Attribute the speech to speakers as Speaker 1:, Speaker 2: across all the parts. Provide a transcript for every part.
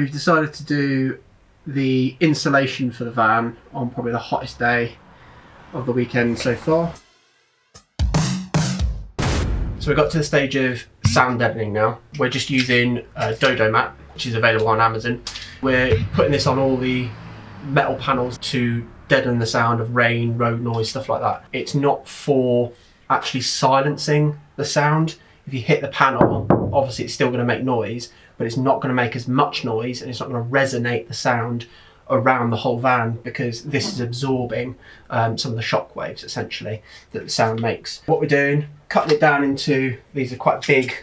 Speaker 1: we've decided to do the insulation for the van on probably the hottest day of the weekend so far. So we got to the stage of sound deadening now. We're just using Dodo mat, which is available on Amazon. We're putting this on all the metal panels to deaden the sound of rain, road noise, stuff like that. It's not for actually silencing the sound. If you hit the panel, obviously it's still going to make noise, but it's not going to make as much noise and it's not going to resonate the sound around the whole van, because this is absorbing some of the shock waves essentially that the sound makes. What we're doing, cutting it down into, these are quite big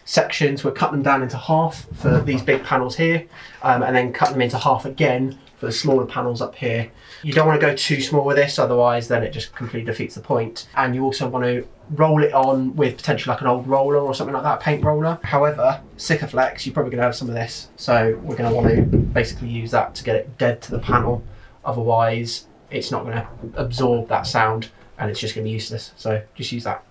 Speaker 1: sections, we're cutting them down into half for these big panels here, and then cut them into half again for the smaller panels up here. You don't want to go too small with this, otherwise then it just completely defeats the point. And you also want to roll it on with potentially like an old roller or something like that, a paint roller. However, Sikaflex, you're probably going to have some of this, so we're going to want to basically use that to get it dead to the panel. Otherwise it's not going to absorb that sound and it's just going to be useless, so just use that.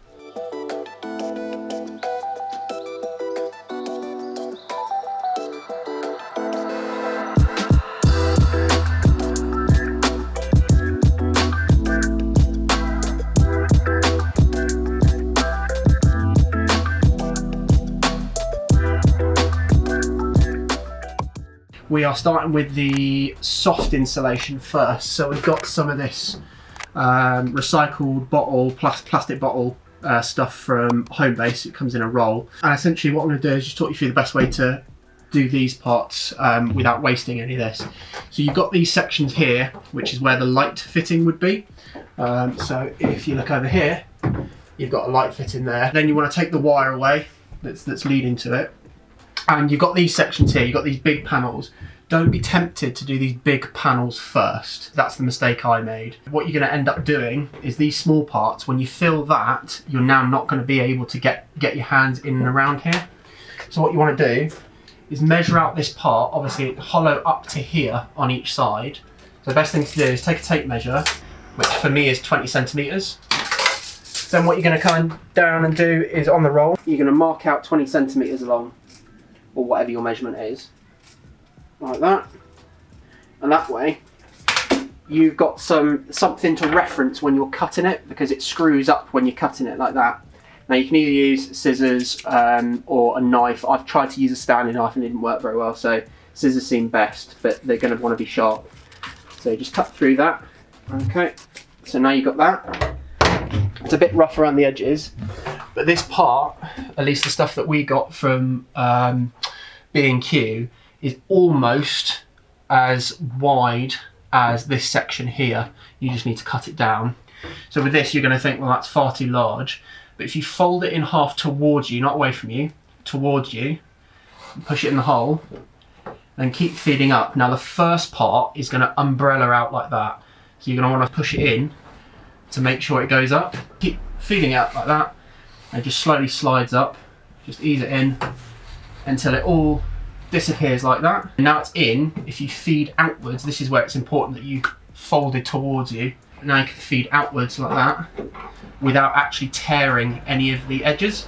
Speaker 1: We are starting with the soft insulation first. So we've got some of this recycled bottle, plastic bottle stuff from Homebase. It comes in a roll. And essentially what I'm going to do is just talk you through the best way to do these parts without wasting any of this. So you've got these sections here, which is where the light fitting would be. So if you look over here, you've got a light fitting there. Then you want to take the wire away that's leading to it. And you've got these sections here, you've got these big panels. Don't be tempted to do these big panels first. That's the mistake I made. What you're going to end up doing is these small parts, when you fill that, you're now not going to be able to get your hands in and around here. So what you want to do is measure out this part, obviously hollow up to here on each side. So the best thing to do is take a tape measure, which for me is 20 centimetres. Then what you're going to come down and do is on the roll, you're going to mark out 20 centimetres along, or whatever your measurement is, like that. And that way you've got something to reference when you're cutting it, because it screws up when you're cutting it like that. Now you can either use scissors or a knife. I've tried to use a Stanley knife and it didn't work very well, so scissors seem best, but they're going to want to be sharp. So just cut through that. Okay, so now you've got that. It's a bit rough around the edges, but this part, at least the stuff that we got from B&Q, is almost as wide as this section here. You just need to cut it down. So with this, you're going to think, well, that's far too large. But if you fold it in half towards you, not away from you, towards you, push it in the hole, then keep feeding up. Now the first part is going to umbrella out like that. So you're going to want to push it in to make sure it goes up. Keep feeding it up like that, and it just slowly slides up. Just ease it in until it all disappears like that. And now it's in. If you feed outwards, this is where it's important that you fold it towards you. Now you can feed outwards like that without actually tearing any of the edges.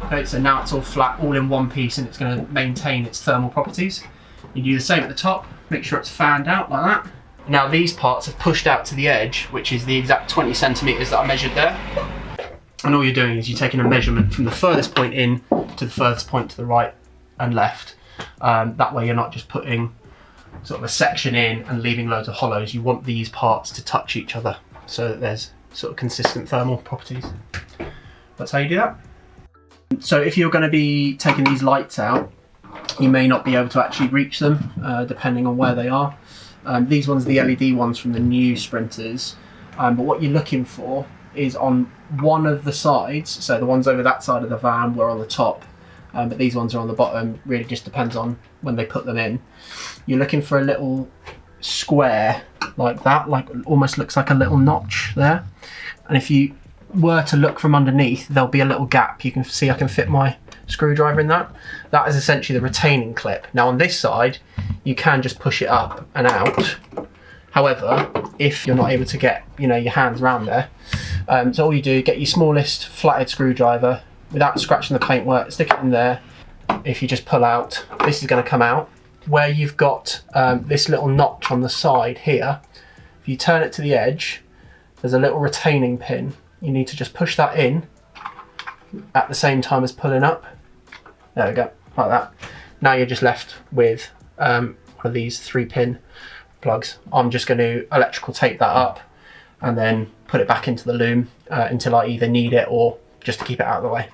Speaker 1: Okay, so now it's all flat, all in one piece, and it's going to maintain its thermal properties. You do the same at the top, make sure it's fanned out like that. Now these parts have pushed out to the edge, which is the exact 20 centimetres that I measured there. And all you're doing is you're taking a measurement from the furthest point in to the furthest point to the right and left. That way you're not just putting sort of a section in and leaving loads of hollows. You want these parts to touch each other so that there's sort of consistent thermal properties. That's how you do that. So if you're going to be taking these lights out, you may not be able to actually reach them depending on where they are. These ones are the LED ones from the new Sprinters, but what you're looking for is on one of the sides. So the ones over that side of the van were on the top, but these ones are on the bottom. Really just depends on when they put them in. You're looking for a little square like that, like almost looks like a little notch there. And if you were to look from underneath, there'll be a little gap. You can see I can fit my screwdriver in that. That is essentially the retaining clip. Now on this side, you can just push it up and out. However, if you're not able to get your hands around there, so all you do, get your smallest flathead screwdriver without scratching the paintwork, stick it in there, if you just pull out, this is going to come out. Where you've got this little notch on the side here, if you turn it to the edge, there's a little retaining pin. You need to just push that in at the same time as pulling up. There we go, like that. Now you're just left with one of these 3-pin plugs. I'm just going to electrical tape that up and then put it back into the loom until I either need it or just to keep it out of the way.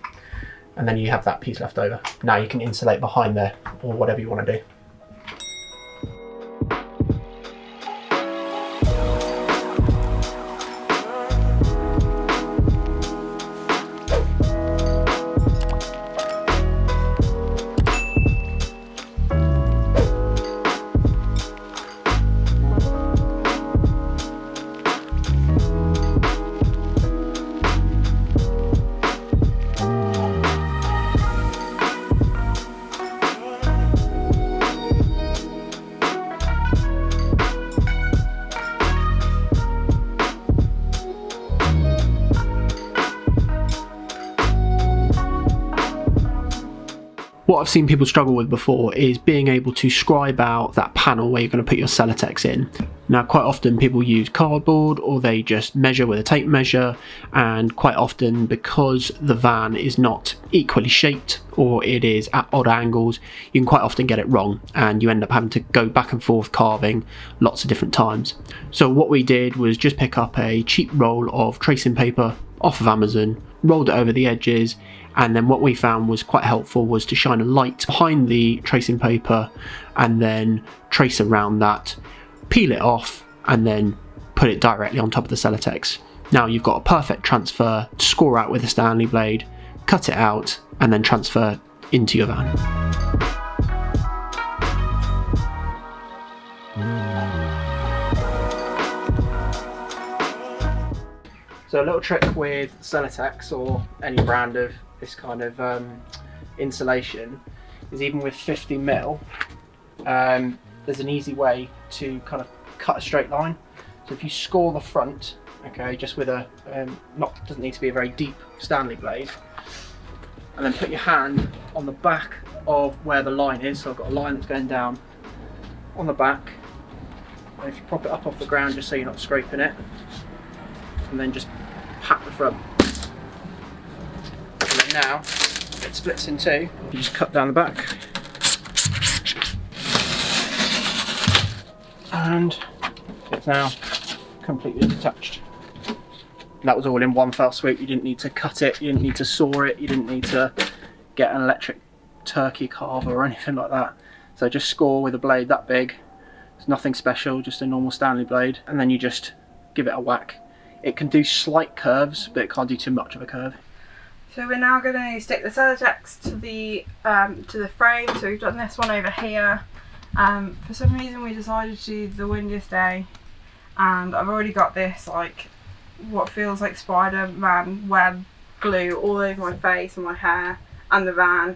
Speaker 1: And then you have that piece left over. Now you can insulate behind there or whatever you want to do. What I've seen people struggle with before is being able to scribe out that panel where you're going to put your Celotex in. Now quite often people use cardboard or they just measure with a tape measure, and quite often because the van is not equally shaped or it is at odd angles, you can quite often get it wrong and you end up having to go back and forth carving lots of different times. So what we did was just pick up a cheap roll of tracing paper off of Amazon, rolled it over the edges, and then what we found was quite helpful was to shine a light behind the tracing paper and then trace around that, peel it off and then put it directly on top of the Celotex. Now you've got a perfect transfer to score out with a Stanley blade, cut it out and then transfer into your van. So a little trick with Celotex or any brand of this kind of insulation is even with 50mm, there's an easy way to kind of cut a straight line. So if you score the front, okay, just with a, doesn't need to be a very deep Stanley blade, and then put your hand on the back of where the line is. So I've got a line that's going down on the back, and if you prop it up off the ground just so you're not scraping it, and then just pat the front. And then now it splits in two. You just cut down the back, and it's now completely detached. And that was all in one fell swoop. You didn't need to cut it, you didn't need to saw it, you didn't need to get an electric turkey carver or anything like that. So just score with a blade that big. It's nothing special, just a normal Stanley blade, and then you just give it a whack. It can do slight curves, but it can't do too much of a curve.
Speaker 2: So we're now going to stick the Celotex to the frame. So we've done this one over here. For some reason we decided to do the windiest day, and I've already got this like what feels like Spider-Man web glue all over my face and my hair and the van,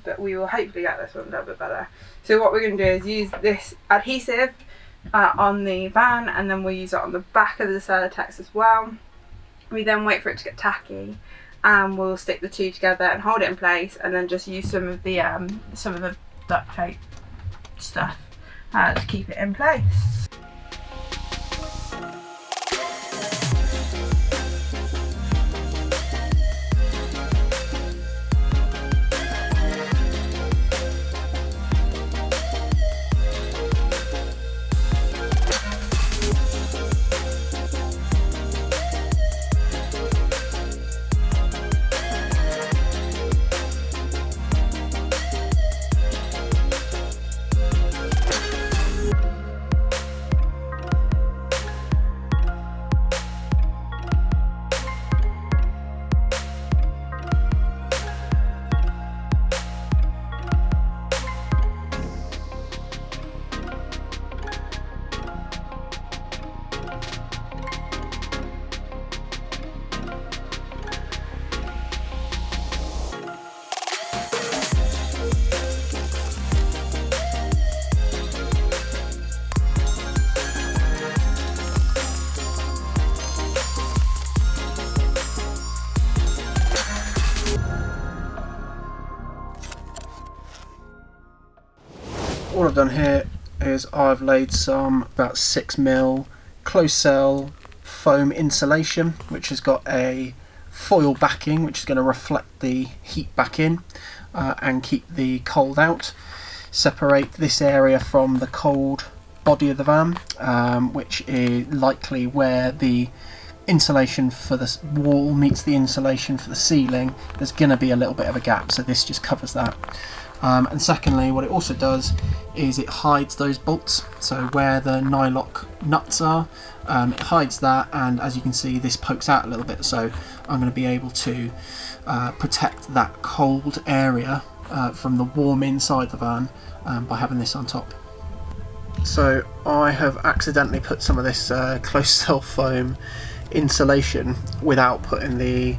Speaker 2: but we will hopefully get this one a little bit better. So what we're going to do is use this adhesive on the van, and then we'll use it on the back of the Celotex as well. We then wait for it to get tacky, and we'll stick the two together and hold it in place, and then just use some of the duct tape stuff to keep it in place.
Speaker 1: all I've done here is I've laid some about 6mm closed cell foam insulation, which has got a foil backing which is going to reflect the heat back in and keep the cold out. Separate this area from the cold body of the van, which is likely where the insulation for the wall meets the insulation for the ceiling. There's going to be a little bit of a gap, so this just covers that. And secondly, what it also does is it hides those bolts, so where the nylock nuts are, it hides that, and as you can see this pokes out a little bit, so I'm going to be able to protect that cold area from the warm inside the van by having this on top. So I have accidentally put some of this closed cell foam insulation without putting the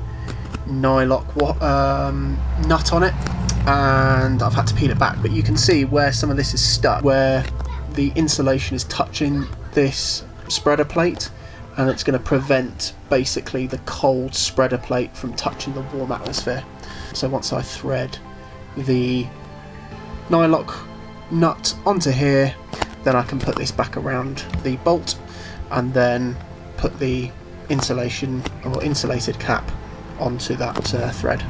Speaker 1: nylock nut on it, and I've had to peel it back, but you can see where some of this is stuck, where the insulation is touching this spreader plate, and it's going to prevent basically the cold spreader plate from touching the warm atmosphere. So once I thread the nylock nut onto here, then I can put this back around the bolt and then put the insulation or insulated cap onto that thread.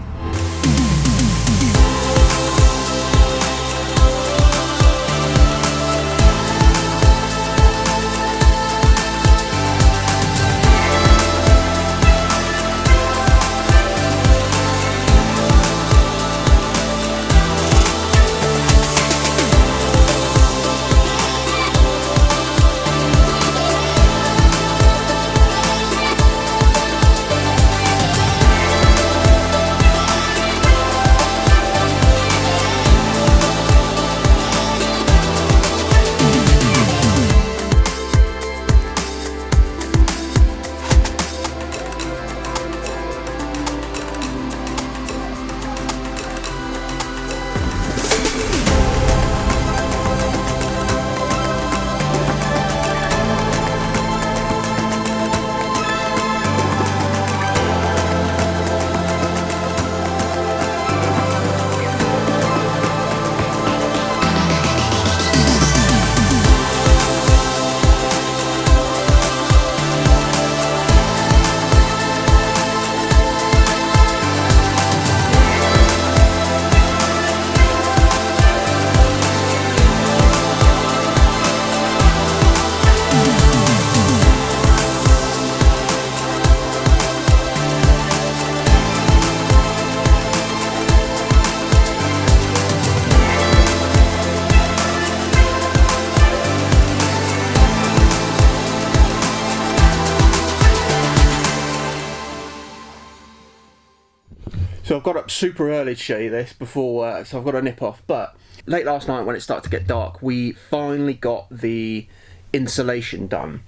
Speaker 1: So I've got up super early to show you this before work, so I've got to nip off, but late last night when it started to get dark, we finally got the insulation done.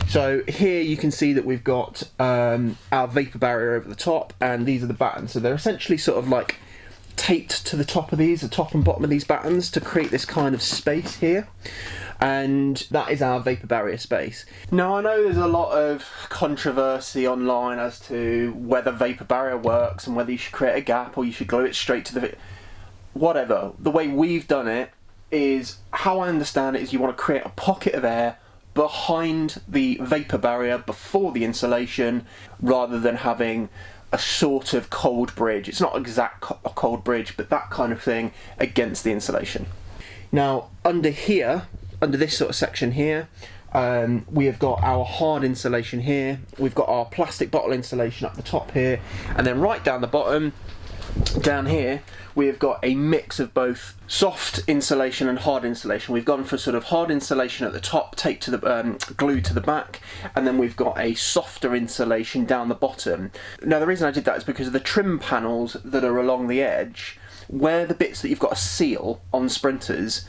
Speaker 1: So here you can see that we've got our vapor barrier over the top, and these are the battens. So they're essentially sort of like taped to the top of these, the top and bottom of these battens, to create this kind of space here. And that is our vapor barrier space. Now I know there's a lot of controversy online as to whether vapor barrier works and whether you should create a gap or you should glue it straight to the whatever. The way we've done it is, how I understand it, is you want to create a pocket of air behind the vapor barrier before the insulation, rather than having a sort of cold bridge. It's not exact a cold bridge, but that kind of thing against the insulation. Now under here, under this sort of section here, we have got our hard insulation here, we've got our plastic bottle insulation up the top here, and then right down the bottom, down here, we have got a mix of both soft insulation and hard insulation. We've gone for sort of hard insulation at the top, taped to the glued to the back, and then we've got a softer insulation down the bottom. Now the reason I did that is because of the trim panels that are along the edge, where the bits that you've got to seal on Sprinters.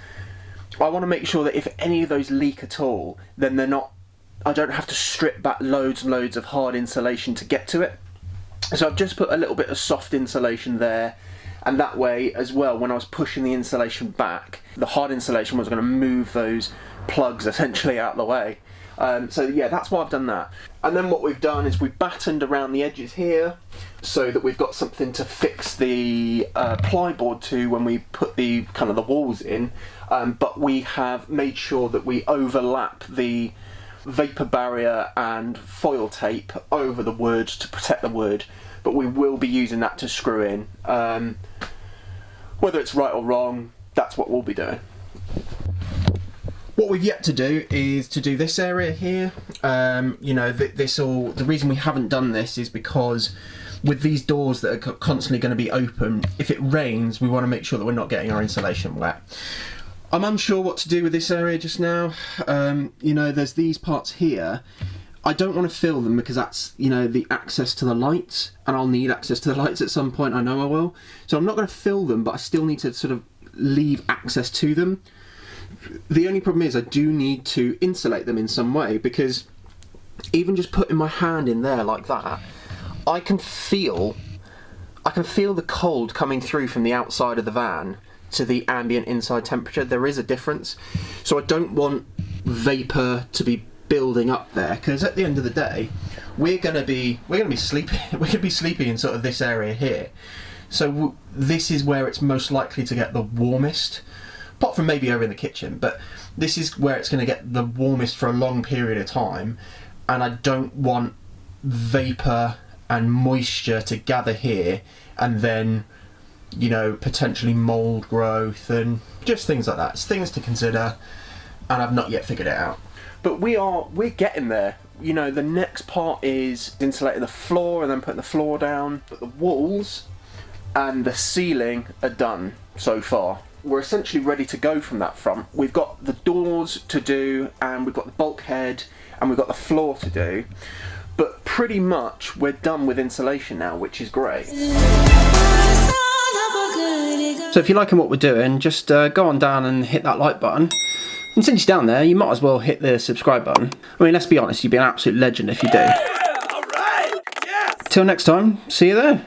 Speaker 1: I want to make sure that if any of those leak at all, then they're not, I don't have to strip back loads and loads of hard insulation to get to it. So I've just put a little bit of soft insulation there, and that way as well, when I was pushing the insulation back, the hard insulation was going to move those plugs essentially out of the way. So yeah, that's why I've done that. And then what we've done is we've battened around the edges here so that we've got something to fix the plyboard to when we put the kind of the walls in. But we have made sure that we overlap the vapor barrier and foil tape over the wood to protect the wood. But we will be using that to screw in. Whether it's right or wrong, that's what we'll be doing. What we've yet to do is to do this area here. You know, the reason we haven't done this is because with these doors that are constantly going to be open, if it rains, we want to make sure that we're not getting our insulation wet. I'm unsure what to do with this area just now. You know, there's these parts here. I don't want to fill them because that's, you know, the access to the lights, and I'll need access to the lights at some point, I know I will. So I'm not going to fill them, but I still need to sort of leave access to them. The only problem is I do need to insulate them in some way, because even just putting my hand in there like that, I can feel the cold coming through from the outside of the van to the ambient inside temperature. There is a difference. So I don't want vapor to be building up there, because at the end of the day we're going to be sleeping in sort of this area here. So this is where it's most likely to get the warmest, apart from maybe over in the kitchen, but this is where it's going to get the warmest for a long period of time, and I don't want vapor and moisture to gather here and then, you know, potentially mold growth and just things like that. It's things to consider, and I've not yet figured it out. But we're getting there. You know, the next part is insulating the floor and then putting the floor down. But the walls and the ceiling are done so far. We're essentially ready to go from that front. We've got the doors to do, and we've got the bulkhead, and we've got the floor to do. But pretty much we're done with insulation now, which is great. So if you're liking what we're doing, just go on down and hit that like button. And since you're down there, you might as well hit the subscribe button. I mean, let's be honest, you'd be an absolute legend if you do.
Speaker 3: Yeah, all right, yes.
Speaker 1: Till next time, see you there.